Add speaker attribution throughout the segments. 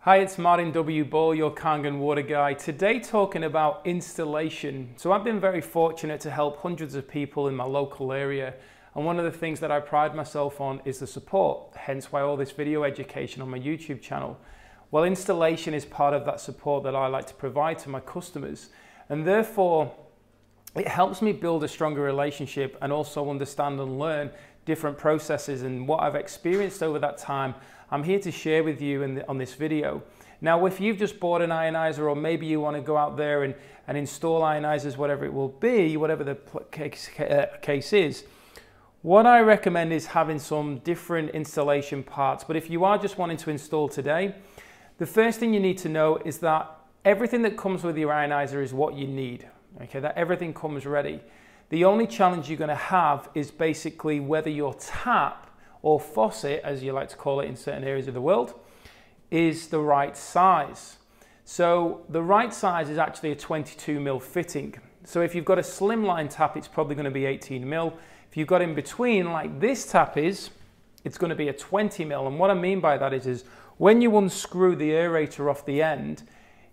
Speaker 1: Hi, it's Martin W. Ball, your Kangen water guy. Today talking about installation. So I've been very fortunate to help hundreds of people in my local area. And one of the things that I pride myself on is the support, hence why all this video education on my YouTube channel. Well, installation is part of that support that I like to provide to my customers. And therefore, it helps me build a stronger relationship and also understand and learn different processes and what I've experienced over that time. I'm here to share with you on this video. Now, if you've just bought an ionizer, or maybe you want to go out there and install ionizers, whatever it will be, whatever the case is, what I recommend is having some different installation parts. But if you are just wanting to install today, the first thing you need to know is that everything that comes with your ionizer is what you need. Okay, that everything comes ready. The only challenge you're going to have is basically whether your tap or faucet, as you like to call it in certain areas of the world, is the right size. So the right size is actually a 22mm fitting. So if you've got a slimline tap, it's probably going to be 18mm. If you've got in between, like this tap is, it's going to be a 20mm. And what I mean by that is when you unscrew the aerator off the end,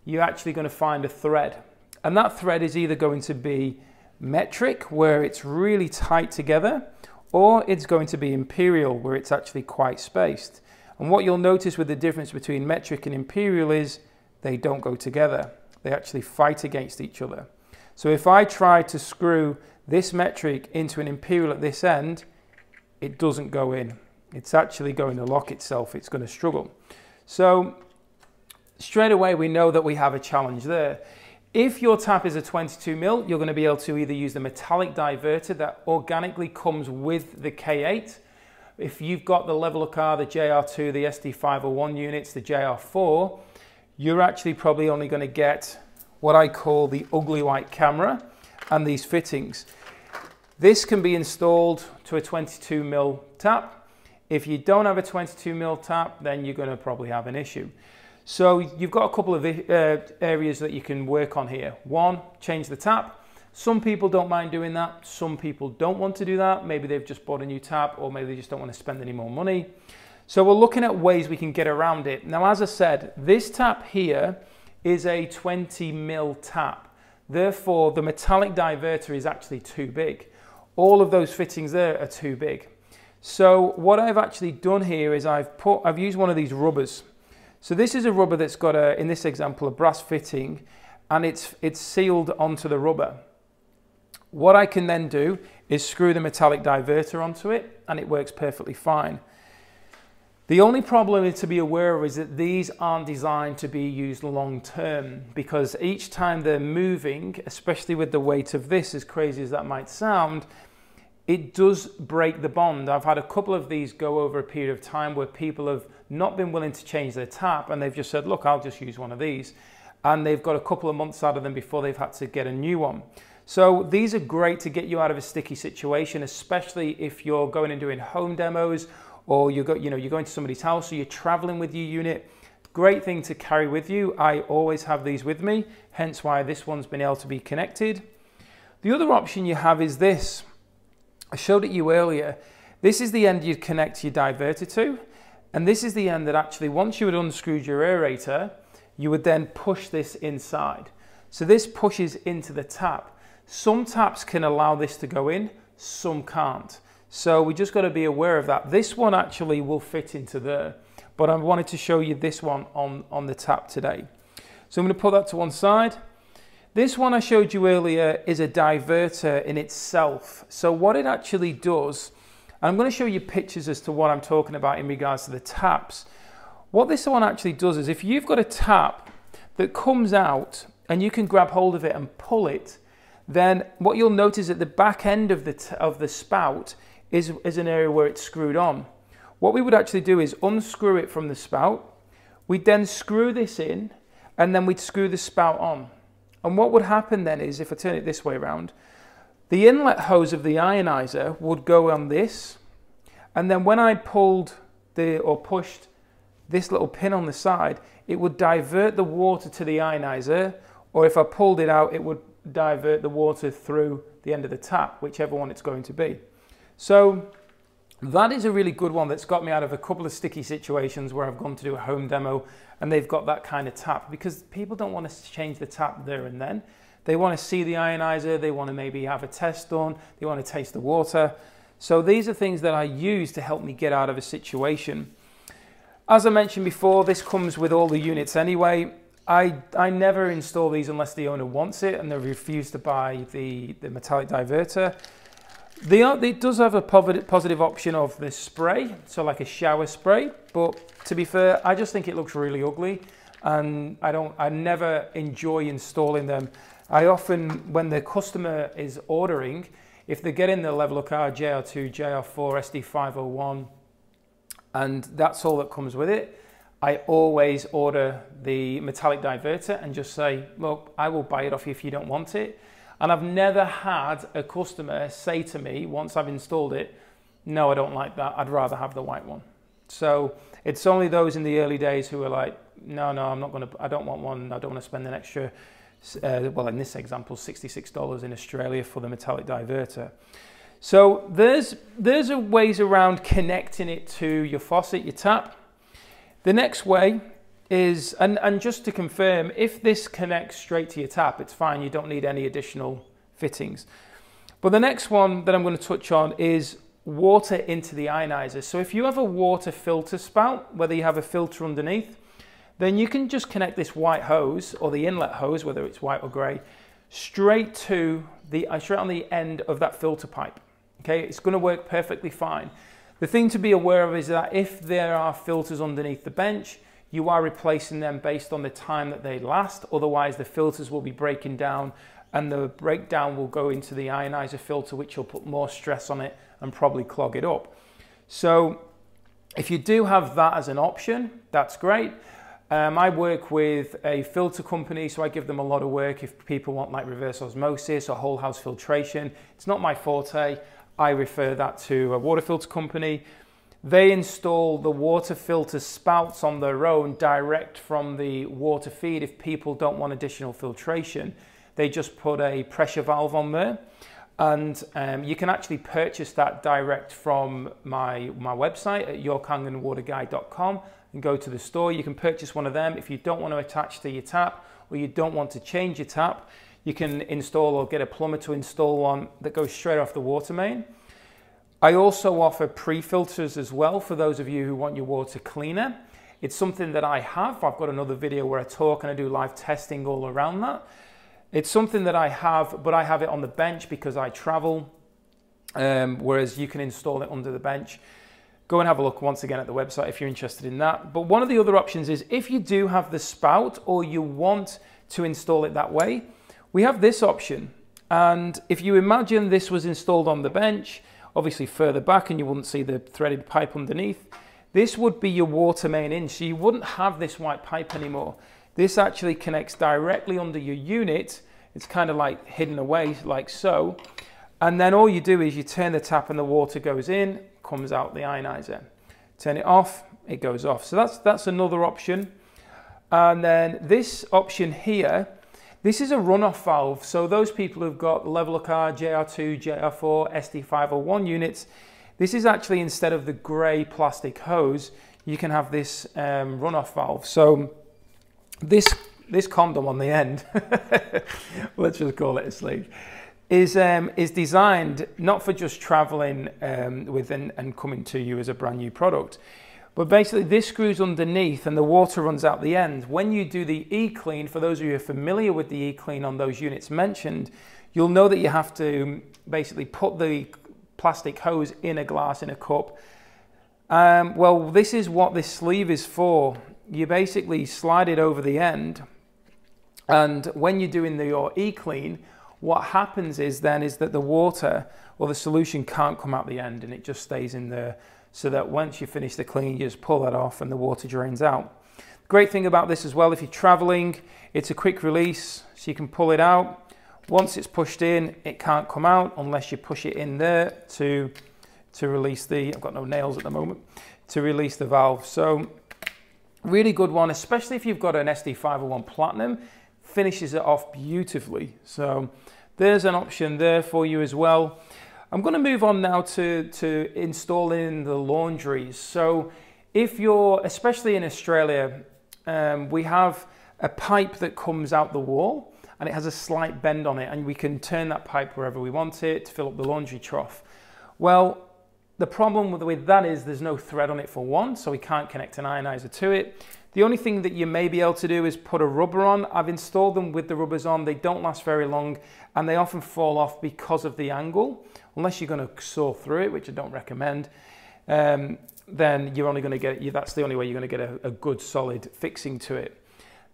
Speaker 1: you're actually going to find a thread. And that thread is either going to be metric, where it's really tight together, or it's going to be imperial, where it's actually quite spaced. And what you'll notice with the difference between metric and imperial is they don't go together. They actually fight against each other. So if I try to screw this metric into an imperial at this end, it doesn't go in. It's actually going to lock itself. It's going to struggle. So straight away we know that we have a challenge there. If your tap is a 22mm, you're going to be able to either use the metallic diverter that organically comes with the K8. If you've got the leveler car, the JR2, the SD501 units, the JR4, you're actually probably only going to get what I call the ugly white camera and these fittings. This can be installed to a 22mm tap. If you don't have a 22mm tap, then you're going to probably have an issue. So you've got a couple of areas that you can work on here. One, change the tap. Some people don't mind doing that. Some people don't want to do that. Maybe they've just bought a new tap, or maybe they just don't want to spend any more money. So we're looking at ways we can get around it. Now, as I said, this tap here is a 20mm tap. Therefore, the metallic diverter is actually too big. All of those fittings there are too big. So what I've actually done here is I've used one of these rubbers. So this is a rubber that's got in this example, a brass fitting, and it's sealed onto the rubber. What I can then do is screw the metallic diverter onto it, and it works perfectly fine. The only problem to be aware of is that these aren't designed to be used long term, because each time they're moving, especially with the weight of this, as crazy as that might sound, it does break the bond. I've had a couple of these go over a period of time where people have not been willing to change their tap, and they've just said, look, I'll just use one of these. And they've got a couple of months out of them before they've had to get a new one. So these are great to get you out of a sticky situation, especially if you're going and doing home demos, or you're going to somebody's house, or you're traveling with your unit. Great thing to carry with you. I always have these with me, hence why this one's been able to be connected. The other option you have is this. I showed it you earlier. This is the end you'd connect your diverter to, and this is the end that actually, once you had unscrewed your aerator, you would then push this inside. So this pushes into the tap. Some taps can allow this to go in, some can't. So we just got to be aware of that. This one actually will fit into there, but I wanted to show you this one on the tap today. So I'm going to put that to one side. This one I showed you earlier is a diverter in itself. So what it actually does, and I'm going to show you pictures as to what I'm talking about in regards to the taps. What this one actually does is, if you've got a tap that comes out and you can grab hold of it and pull it, then what you'll notice at the back end of the spout is an area where it's screwed on. What we would actually do is unscrew it from the spout. We'd then screw this in, and then we'd screw the spout on. And what would happen then is, if I turn it this way around, the inlet hose of the ionizer would go on this, and then when I pulled or pushed this little pin on the side, it would divert the water to the ionizer, or if I pulled it out, it would divert the water through the end of the tap, whichever one it's going to be. So That is a really good one that's got me out of a couple of sticky situations where I've gone to do a home demo and they've got that kind of tap, because people don't want to change the tap there and then. They want to see the ionizer, they want to maybe have a test done, they want to taste the water. So these are things that I use to help me get out of a situation. As I mentioned before, this comes with all the units anyway. I never install these unless the owner wants it and they refuse to buy the metallic diverter. It does have a positive option of this spray, so like a shower spray, but to be fair, I just think it looks really ugly and I never enjoy installing them. I often, when the customer is ordering, if they're getting the level of car JR2, JR4, SD501, and that's all that comes with it, I always order the metallic diverter and just say, look, I will buy it off you if you don't want it. And I've never had a customer say to me, once I've installed it, no, I don't like that, I'd rather have the white one. So it's only those in the early days who are like, no, I don't want one, I don't want to spend an extra, well, in this example, $66 in Australia for the metallic diverter. So there's ways around connecting it to your faucet, your tap. The next way is, and just to confirm, if this connects straight to your tap, it's fine, you don't need any additional fittings. But the next one that I'm going to touch on is water into the ionizer. So if you have a water filter spout, whether you have a filter underneath, then you can just connect this white hose or the inlet hose, whether it's white or grey, straight on the end of that filter pipe. Okay, it's going to work perfectly fine. The thing to be aware of is that if there are filters underneath the bench, you are replacing them based on the time that they last. Otherwise, the filters will be breaking down and the breakdown will go into the ionizer filter, which will put more stress on it and probably clog it up. So if you do have that as an option, that's great. I work with a filter company, so I give them a lot of work if people want like reverse osmosis or whole house filtration. It's not my forte. I refer that to a water filter company. They install the water filter spouts on their own direct from the water feed. If people don't want additional filtration, they just put a pressure valve on there. And you can actually purchase that direct from my website at yourkangenwaterguy.com and go to the store. You can purchase one of them. If you don't want to attach to your tap or you don't want to change your tap, you can install or get a plumber to install one that goes straight off the water main. I also offer pre-filters as well for those of you who want your water cleaner. It's something that I have. I've got another video where I talk and I do live testing all around that. It's something that I have, but I have it on the bench because I travel, whereas you can install it under the bench. Go and have a look once again at the website if you're interested in that. But one of the other options is if you do have the spout or you want to install it that way, we have this option. And if you imagine this was installed on the bench, obviously further back and you wouldn't see the threaded pipe underneath, this would be your water main in, so you wouldn't have this white pipe anymore. This actually connects directly under your unit. It's kind of like hidden away like so. And then all you do is you turn the tap and the water goes in, comes out the ionizer. Turn it off, it goes off. So that's another option. And then this option here, this is a runoff valve. So those people who've got level of car, JR2, JR4, SD501 units, this is actually, instead of the grey plastic hose, you can have this runoff valve. So this condom on the end, let's just call it a sleeve, is designed not for just traveling with and coming to you as a brand new product, but basically this screws underneath and the water runs out the end. When you do the e-clean, for those of you who are familiar with the e-clean on those units mentioned, you'll know that you have to basically put the plastic hose in a glass, in a cup. Well, this is what this sleeve is for. You basically slide it over the end, and when you're doing your e-clean, what happens is that the water or the solution can't come out the end and it just stays in there, so that once you finish the clean, you just pull that off and the water drains out. Great thing about this as well, if you're traveling, it's a quick release, so you can pull it out. Once it's pushed in, it can't come out unless you push it in there to release the, I've got no nails at the moment, to release the valve. So really good one, especially if you've got an SD501 Platinum, finishes it off beautifully. So there's an option there for you as well. I'm going to move on now to installing the laundries. So if you're, especially in Australia, we have a pipe that comes out the wall and it has a slight bend on it, and we can turn that pipe wherever we want it to fill up the laundry trough. Well, the problem with that is there's no thread on it for one, so we can't connect an ionizer to it. The only thing that you may be able to do is put a rubber on. I've installed them with the rubbers on. They don't last very long and they often fall off because of the angle. Unless you're going to saw through it, which I don't recommend, then you're only going to get, that's the only way you're going to get a good solid fixing to it.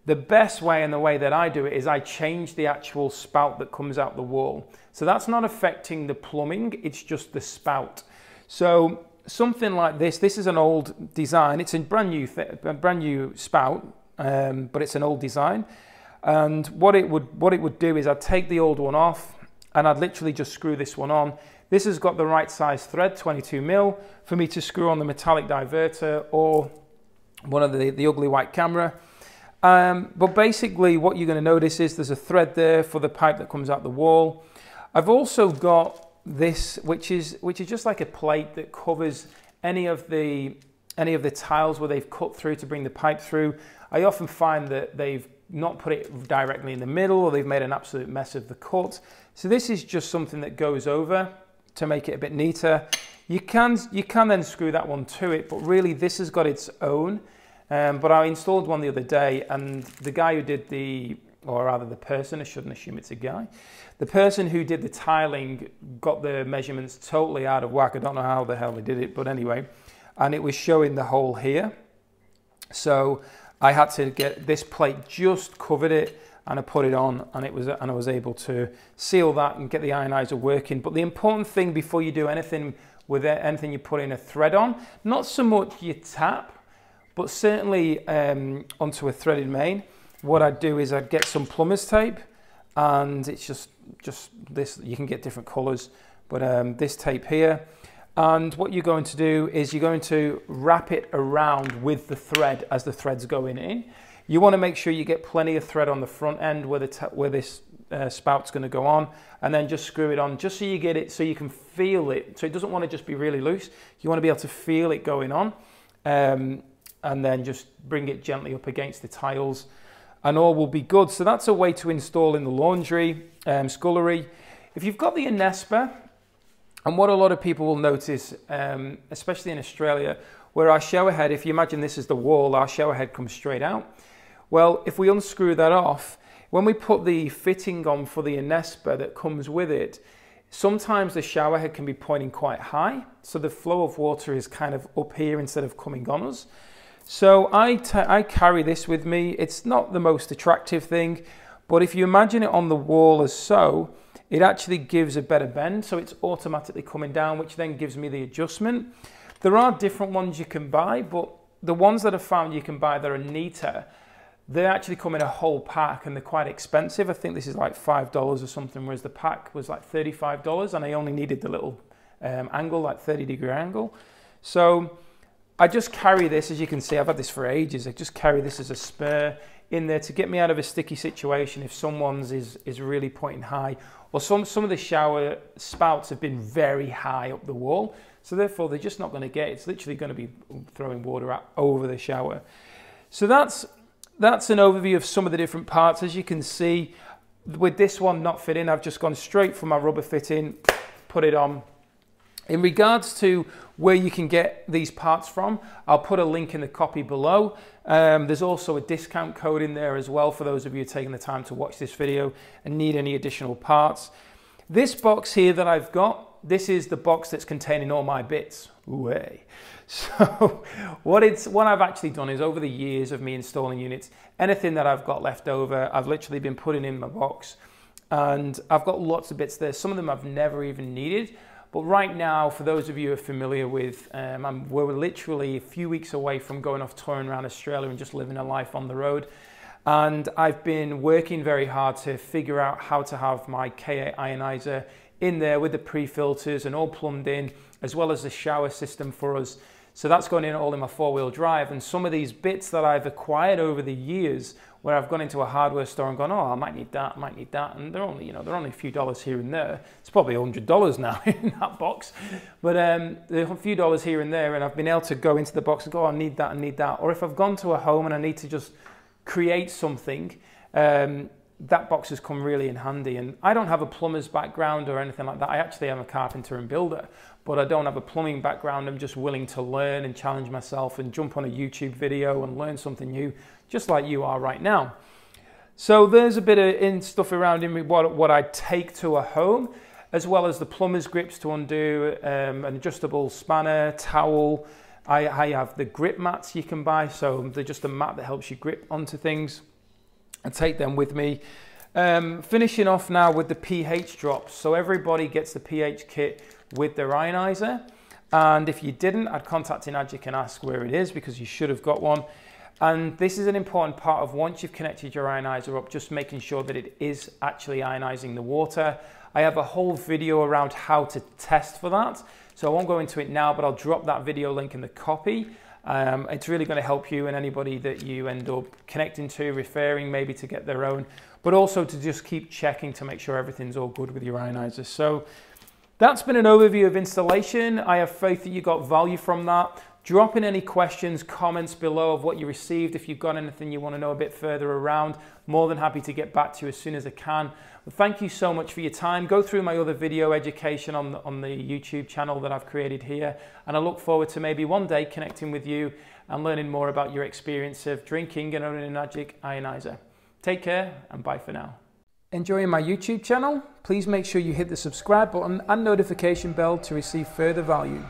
Speaker 1: The best way, and the way that I do it, is I change the actual spout that comes out the wall. So that's not affecting the plumbing, it's just the spout. So something like this is an old design. It's a brand new spout, but it's an old design. And what it would do is I'd take the old one off and I'd literally just screw this one on. This has got the right size thread, 22 mil, for me to screw on the metallic diverter or one of the ugly white camera. But basically what you're going to notice is there's a thread there for the pipe that comes out the wall. I've also got this, which is just like a plate that covers any of the tiles where they've cut through to bring the pipe through. I often find that they've not put it directly in the middle, or they've made an absolute mess of the cut. So this is just something that goes over to make it a bit neater. You can then screw that one to it, but really this has got its own. But I installed one the other day, and the guy who did or rather the person, I shouldn't assume it's a guy, the person who did the tiling got the measurements totally out of whack. I don't know how the hell they did it, but anyway, and it was showing the hole here. So I had to get this plate, just covered it, and I put it on, and I was able to seal that and get the ionizer working. But the important thing before you do anything with it, anything you put in a thread on, not so much your tap, but certainly onto a threaded main, what I'd do is I'd get some Plumbers Tape, and it's just this, you can get different colors, but this tape here. And what you're going to do is you're going to wrap it around with the thread as the thread's going in. You want to make sure you get plenty of thread on the front end where this spout's going to go on, and then just screw it on, just so you get it, so you can feel it. So it doesn't want to just be really loose. You want to be able to feel it going on, and then just bring it gently up against the tiles, and all will be good. So that's a way to install in the laundry scullery. If you've got the Inespa, and what a lot of people will notice, especially in Australia, where our shower head, if you imagine this is the wall, our shower head comes straight out. Well, if we unscrew that off, when we put the fitting on for the Inespa that comes with it, sometimes the shower head can be pointing quite high, so the flow of water is kind of up here instead of coming on us. So I carry this with me. It's not the most attractive thing, but if you imagine it on the wall as so, it actually gives a better bend, so it's automatically coming down, which then gives me the adjustment. There are different ones you can buy, but the ones that I found you can buy that are neater, they actually come in a whole pack, and they're quite expensive. I think this is like $5 or something, whereas the pack was like $35, and I only needed the little angle, like 30-degree angle. So I just carry this, as you can see, I've had this for ages. I just carry this as a spare in there to get me out of a sticky situation if someone's is really pointing high, or some of the shower spouts have been very high up the wall, so therefore they're just not going to get it. It's literally going to be throwing water out over the shower. So that's an overview of some of the different parts. As you can see, with this one not fitting, I've just gone straight for my rubber fitting, put it on. In regards to where you can get these parts from, I'll put a link in the copy below. There's also a discount code in there as well for those of you taking the time to watch this video and need any additional parts. This box here that I've got, this is the box that's containing all my bits. Ooh-ay. So what I've actually done is, over the years of me installing units, anything that I've got left over, I've literally been putting in my box, and I've got lots of bits there. Some of them I've never even needed. But right now, for those of you who are familiar with, we're literally a few weeks away from going off touring around Australia and just living a life on the road. And I've been working very hard to figure out how to have my K8 ionizer in there with the pre-filters and all plumbed in, as well as the shower system for us. So that's going in all in my 4-wheel drive. And some of these bits that I've acquired over the years, where I've gone into a hardware store and gone, oh, I might need that, and they're only, they're only a few dollars here and there. It's probably $100 now in that box, but there's a few dollars here and there, and I've been able to go into the box and go, oh, I need that. Or if I've gone to a home and I need to just create something, that box has come really in handy. And I don't have a plumber's background or anything like that. I actually am a carpenter and builder, but I don't have a plumbing background. I'm just willing to learn and challenge myself and jump on a YouTube video and learn something new, just like you are right now. So there's a bit of stuff around in what I take to a home, as well as the plumber's grips to undo, an adjustable spanner, towel. I have the grip mats you can buy, so they're just a mat that helps you grip onto things. I take them with me. Finishing off now with the pH drops. So everybody gets the pH kit with their Ionizer. And if you didn't, I'd contact Enagic and ask where it is, because you should have got one. And this is an important part of, once you've connected your Ionizer up, just making sure that it is actually ionizing the water. I have a whole video around how to test for that. So I won't go into it now, but I'll drop that video link in the copy. It's really going to help you and anybody that you end up connecting to, referring maybe to get their own, but also to just keep checking to make sure everything's all good with your Ionizer. So that's been an overview of installation. I have faith that you got value from that. Drop in any questions, comments below of what you received. If you've got anything you want to know a bit further around, more than happy to get back to you as soon as I can. But thank you so much for your time. Go through my other video education on the YouTube channel that I've created here. And I look forward to maybe one day connecting with you and learning more about your experience of drinking and owning an Enagic Ionizer. Take care and bye for now. Enjoying my YouTube channel? Please make sure you hit the subscribe button and notification bell to receive further value.